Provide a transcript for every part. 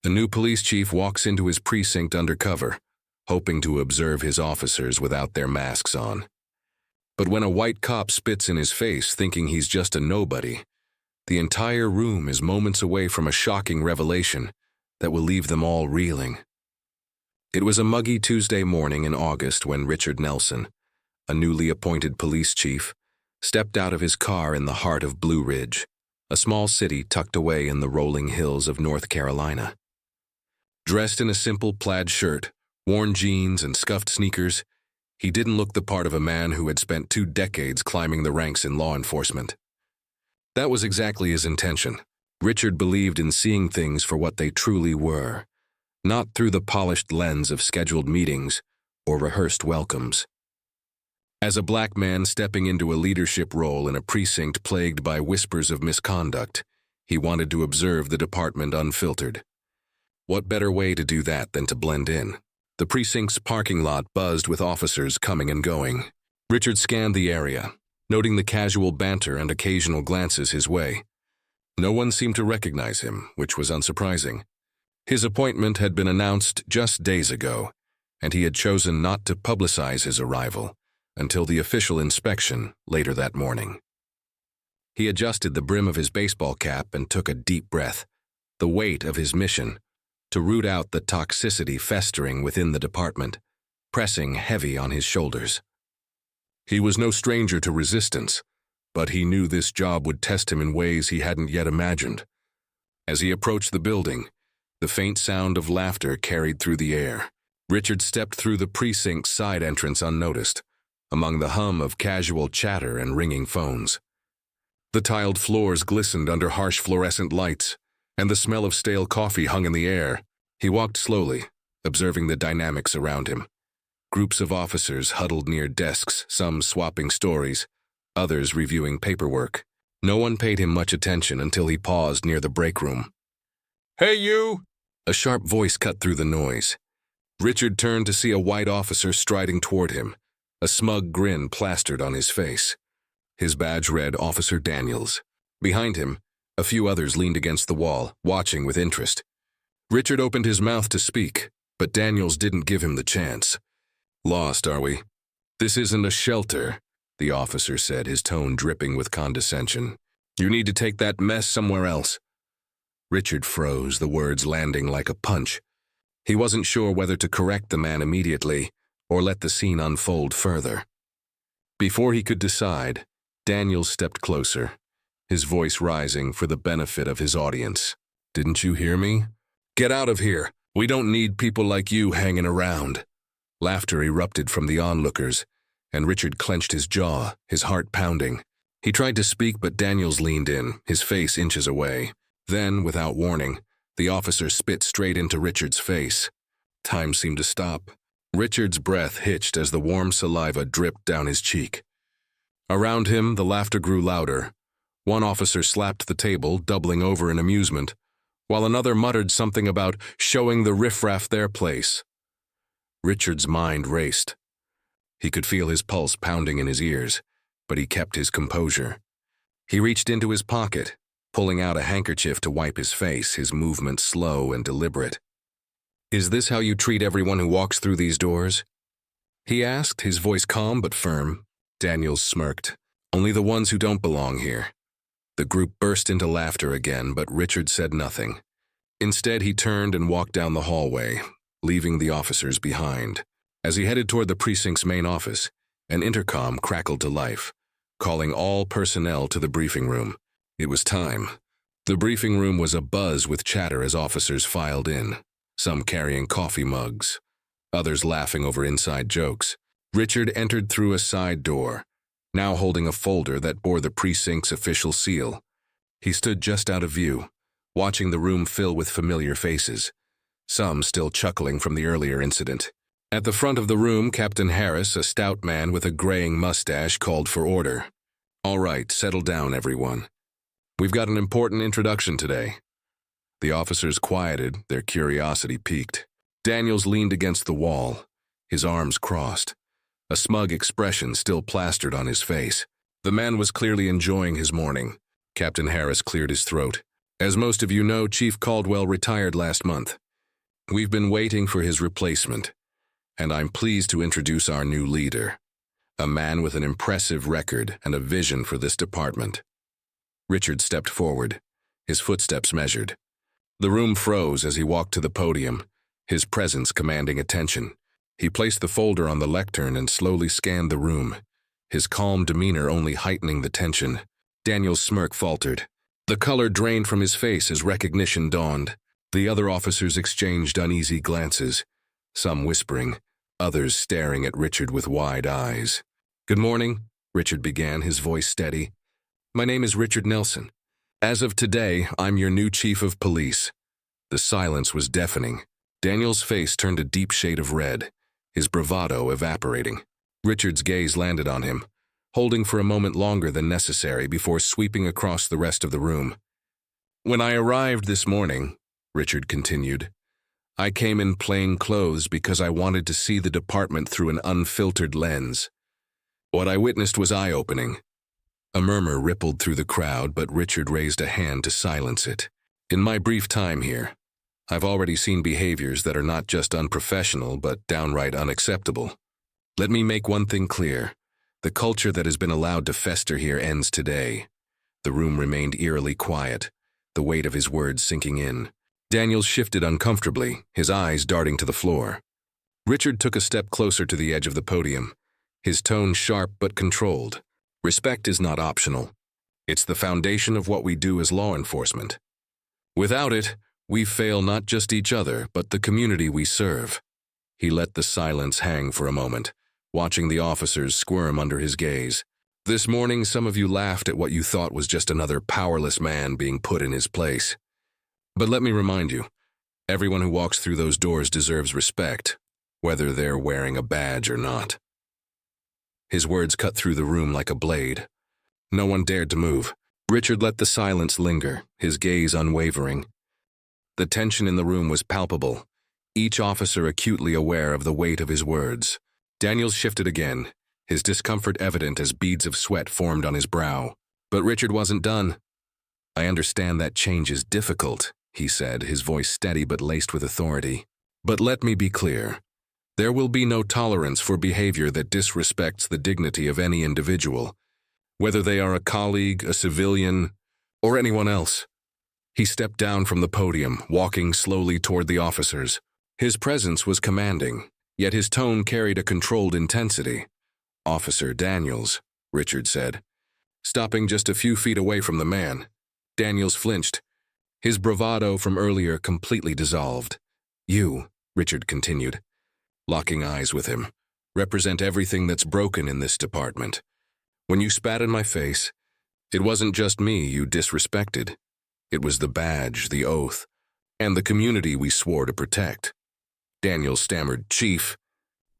A new police chief walks into his precinct undercover, hoping to observe his officers without their masks on. But when a white cop spits in his face thinking he's just a nobody, the entire room is moments away from a shocking revelation that will leave them all reeling. It was a muggy Tuesday morning in August when Richard Nelson, a newly appointed police chief, stepped out of his car in the heart of Blue Ridge, a small city tucked away in the rolling hills of North Carolina. Dressed in a simple plaid shirt, worn jeans, and scuffed sneakers, he didn't look the part of a man who had spent 2 decades climbing the ranks in law enforcement. That was exactly his intention. Richard believed in seeing things for what they truly were, not through the polished lens of scheduled meetings or rehearsed welcomes. As a black man stepping into a leadership role in a precinct plagued by whispers of misconduct, he wanted to observe the department unfiltered. What better way to do that than to blend in? The precinct's parking lot buzzed with officers coming and going. Richard scanned the area, noting the casual banter and occasional glances his way. No one seemed to recognize him, which was unsurprising. His appointment had been announced just days ago, and he had chosen not to publicize his arrival until the official inspection later that morning. He adjusted the brim of his baseball cap and took a deep breath, the weight of his mission, to root out the toxicity festering within the department, pressing heavy on his shoulders. He was no stranger to resistance, but he knew this job would test him in ways he hadn't yet imagined. As he approached the building, the faint sound of laughter carried through the air. Richard stepped through the precinct's side entrance unnoticed, among the hum of casual chatter and ringing phones. The tiled floors glistened under harsh fluorescent lights, and the smell of stale coffee hung in the air. He walked slowly, observing the dynamics around him. Groups of officers huddled near desks, some swapping stories, others reviewing paperwork. No one paid him much attention until he paused near the break room. "Hey, you!" A sharp voice cut through the noise. Richard turned to see a white officer striding toward him, a smug grin plastered on his face. His badge read Officer Daniels. Behind him, a few others leaned against the wall, watching with interest. Richard opened his mouth to speak, but Daniels didn't give him the chance. "Lost, are we?" "This isn't a shelter," the officer said, his tone dripping with condescension. "You need to take that mess somewhere else." Richard froze, the words landing like a punch. He wasn't sure whether to correct the man immediately or let the scene unfold further. Before he could decide, Daniels stepped closer, his voice rising for the benefit of his audience. "Didn't you hear me? Get out of here. We don't need people like you hanging around." Laughter erupted from the onlookers, and Richard clenched his jaw, his heart pounding. He tried to speak, but Daniels leaned in, his face inches away. Then, without warning, the officer spit straight into Richard's face. Time seemed to stop. Richard's breath hitched as the warm saliva dripped down his cheek. Around him, the laughter grew louder. One officer slapped the table, doubling over in amusement, while another muttered something about showing the riffraff their place. Richard's mind raced. He could feel his pulse pounding in his ears, but he kept his composure. He reached into his pocket, pulling out a handkerchief to wipe his face, his movements slow and deliberate. "Is this how you treat everyone who walks through these doors?" he asked, his voice calm but firm. Daniels smirked. "Only the ones who don't belong here." The group burst into laughter again, but Richard said nothing. Instead, he turned and walked down the hallway, leaving the officers behind. As he headed toward the precinct's main office, an intercom crackled to life, calling all personnel to the briefing room. It was time. The briefing room was abuzz with chatter as officers filed in, some carrying coffee mugs, others laughing over inside jokes. Richard entered through a side door, now holding a folder that bore the precinct's official seal. He stood just out of view, watching the room fill with familiar faces, some still chuckling from the earlier incident. At the front of the room, Captain Harris, a stout man with a graying mustache, called for order. "All right, settle down, everyone. We've got an important introduction today." The officers quieted, their curiosity piqued. Daniels leaned against the wall, his arms crossed, a smug expression still plastered on his face. The man was clearly enjoying his morning. Captain Harris cleared his throat. As most of you know, Chief Caldwell retired last month. We've been waiting for his replacement, and I'm pleased to introduce our new leader, a man with an impressive record and a vision for this department. Richard stepped forward, his footsteps measured. The room froze as he walked to the podium, his presence commanding attention. He placed the folder on the lectern and slowly scanned the room, his calm demeanor only heightening the tension. Daniel's smirk faltered. The color drained from his face as recognition dawned. The other officers exchanged uneasy glances, some whispering, others staring at Richard with wide eyes. "Good morning," Richard began, his voice steady. "My name is Richard Nelson. As of today, I'm your new chief of police." The silence was deafening. Daniel's face turned a deep shade of red, his bravado evaporating. Richard's gaze landed on him, holding for a moment longer than necessary before sweeping across the rest of the room. "When I arrived this morning," Richard continued, "I came in plain clothes because I wanted to see the department through an unfiltered lens. What I witnessed was eye-opening." A murmur rippled through the crowd, but Richard raised a hand to silence it. "In my brief time here, I've already seen behaviors that are not just unprofessional, but downright unacceptable. Let me make one thing clear. The culture that has been allowed to fester here ends today." The room remained eerily quiet, the weight of his words sinking in. Daniel shifted uncomfortably, his eyes darting to the floor. Richard took a step closer to the edge of the podium, his tone sharp but controlled. "Respect is not optional. It's the foundation of what we do as law enforcement. Without it, we fail not just each other, but the community we serve." He let the silence hang for a moment, watching the officers squirm under his gaze. "This morning, some of you laughed at what you thought was just another powerless man being put in his place. But let me remind you, everyone who walks through those doors deserves respect, whether they're wearing a badge or not." His words cut through the room like a blade. No one dared to move. Richard let the silence linger, his gaze unwavering. The tension in the room was palpable, each officer acutely aware of the weight of his words. Daniel shifted again, his discomfort evident as beads of sweat formed on his brow. But Richard wasn't done. "I understand that change is difficult," he said, his voice steady but laced with authority. "But let me be clear. There will be no tolerance for behavior that disrespects the dignity of any individual, whether they are a colleague, a civilian, or anyone else." He stepped down from the podium, walking slowly toward the officers. His presence was commanding, yet his tone carried a controlled intensity. "Officer Daniels," Richard said, stopping just a few feet away from the man. Daniels flinched, his bravado from earlier completely dissolved. "You," Richard continued, locking eyes with him, "represent everything that's broken in this department. When you spat in my face, it wasn't just me you disrespected. It was the badge, the oath, and the community we swore to protect." Daniel stammered, "Chief,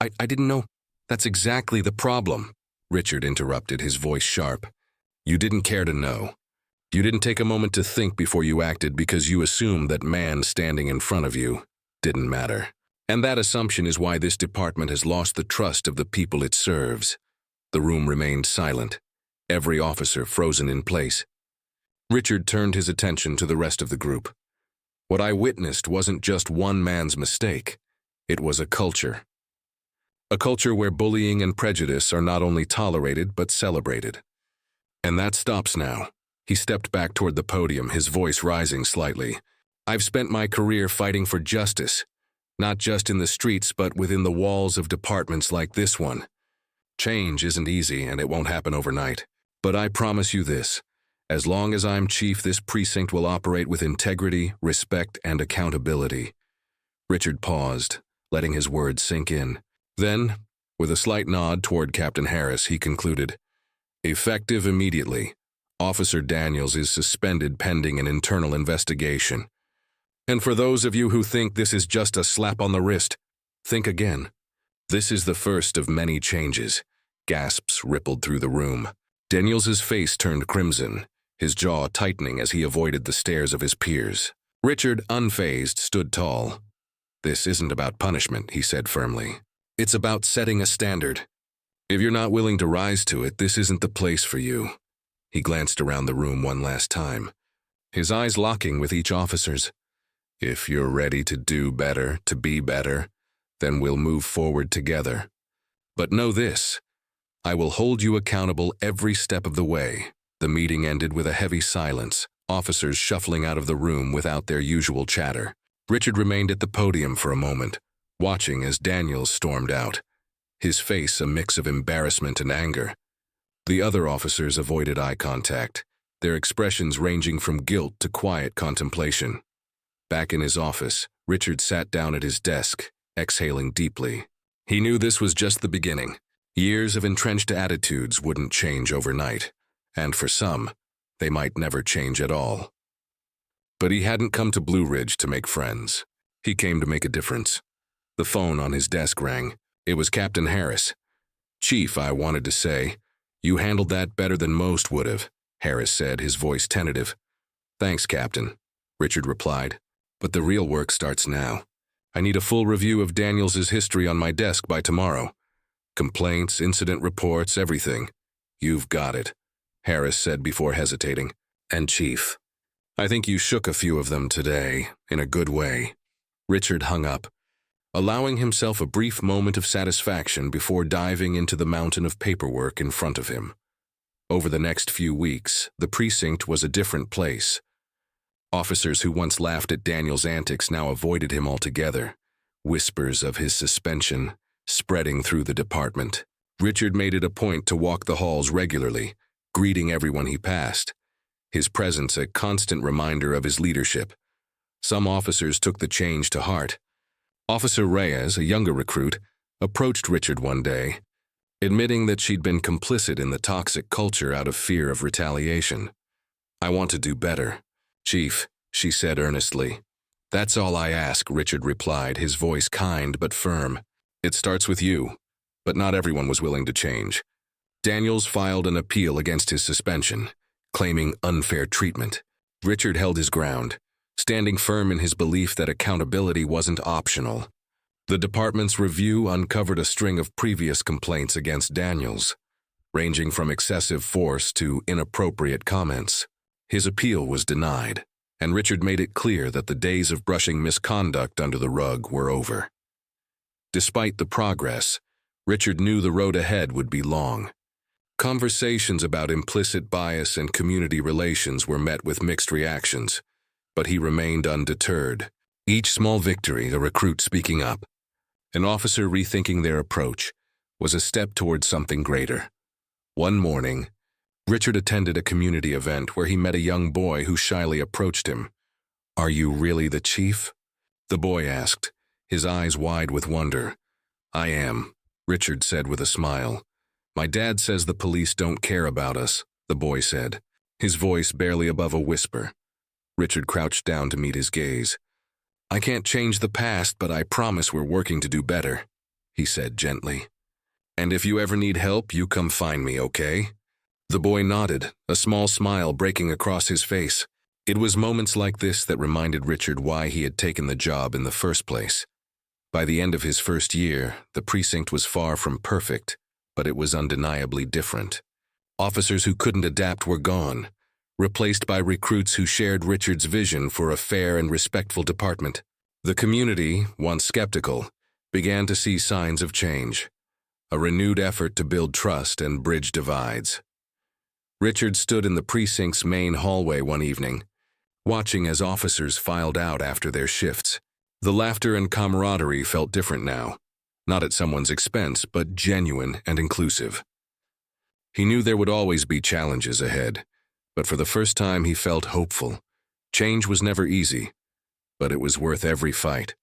I didn't know." "That's exactly the problem," Richard interrupted, his voice sharp. "You didn't care to know. You didn't take a moment to think before you acted because you assumed that man standing in front of you didn't matter. And that assumption is why this department has lost the trust of the people it serves." The room remained silent, every officer frozen in place. Richard turned his attention to the rest of the group. What I witnessed wasn't just one man's mistake. It was a culture. A culture where bullying and prejudice are not only tolerated but celebrated. And that stops now. He stepped back toward the podium, his voice rising slightly. "I've spent my career fighting for justice, not just in the streets but within the walls of departments like this one. Change isn't easy and it won't happen overnight. But I promise you this. As long as I'm chief, this precinct will operate with integrity, respect, and accountability." Richard paused, letting his words sink in. Then, with a slight nod toward Captain Harris, he concluded, "Effective immediately, Officer Daniels is suspended pending an internal investigation. And for those of you who think this is just a slap on the wrist, think again. This is the first of many changes." Gasps rippled through the room. Daniels's face turned crimson, his jaw tightening as he avoided the stares of his peers. Richard, unfazed, stood tall. "This isn't about punishment," he said firmly. "It's about setting a standard. If you're not willing to rise to it, this isn't the place for you." He glanced around the room one last time, his eyes locking with each officer's. If you're ready to do better, to be better, then we'll move forward together. But know this, I will hold you accountable every step of the way. The meeting ended with a heavy silence, officers shuffling out of the room without their usual chatter. Richard remained at the podium for a moment, watching as Daniels stormed out, his face a mix of embarrassment and anger. The other officers avoided eye contact, their expressions ranging from guilt to quiet contemplation. Back in his office, Richard sat down at his desk, exhaling deeply. He knew this was just the beginning. Years of entrenched attitudes wouldn't change overnight, and for some, they might never change at all. But he hadn't come to Blue Ridge to make friends. He came to make a difference. The phone on his desk rang. It was Captain Harris. "Chief, I wanted to say, you handled that better than most would have," Harris said, his voice tentative. "Thanks, Captain," Richard replied. "But the real work starts now. I need a full review of Daniels's history on my desk by tomorrow. Complaints, incident reports, everything." "You've got it," Harris said before hesitating. "And Chief, I think you shook a few of them today, in a good way." Richard hung up, allowing himself a brief moment of satisfaction before diving into the mountain of paperwork in front of him. Over the next few weeks, the precinct was a different place. Officers who once laughed at Daniel's antics now avoided him altogether, whispers of his suspension spreading through the department. Richard made it a point to walk the halls regularly, greeting everyone he passed, his presence a constant reminder of his leadership. Some officers took the change to heart. Officer Reyes, a younger recruit, approached Richard one day, admitting that she'd been complicit in the toxic culture out of fear of retaliation. "I want to do better, Chief," she said earnestly. "That's all I ask," Richard replied, his voice kind but firm. "It starts with you." But not everyone was willing to change. Daniels filed an appeal against his suspension, claiming unfair treatment. Richard held his ground, standing firm in his belief that accountability wasn't optional. The department's review uncovered a string of previous complaints against Daniels, ranging from excessive force to inappropriate comments. His appeal was denied, and Richard made it clear that the days of brushing misconduct under the rug were over. Despite the progress, Richard knew the road ahead would be long. Conversations about implicit bias and community relations were met with mixed reactions, but he remained undeterred. Each small victory, a recruit speaking up, an officer rethinking their approach, was a step toward something greater. One morning, Richard attended a community event where he met a young boy who shyly approached him. "Are you really the chief?" the boy asked, his eyes wide with wonder. "I am," Richard said with a smile. "My dad says the police don't care about us," the boy said, his voice barely above a whisper. Richard crouched down to meet his gaze. "I can't change the past, but I promise we're working to do better," he said gently. "And if you ever need help, you come find me, okay?" The boy nodded, a small smile breaking across his face. It was moments like this that reminded Richard why he had taken the job in the first place. By the end of his first year, the precinct was far from perfect, but it was undeniably different. Officers who couldn't adapt were gone, replaced by recruits who shared Richard's vision for a fair and respectful department. The community, once skeptical, began to see signs of change, a renewed effort to build trust and bridge divides. Richard stood in the precinct's main hallway one evening, watching as officers filed out after their shifts. The laughter and camaraderie felt different now, not at someone's expense, but genuine and inclusive. He knew there would always be challenges ahead, but for the first time he felt hopeful. Change was never easy, but it was worth every fight.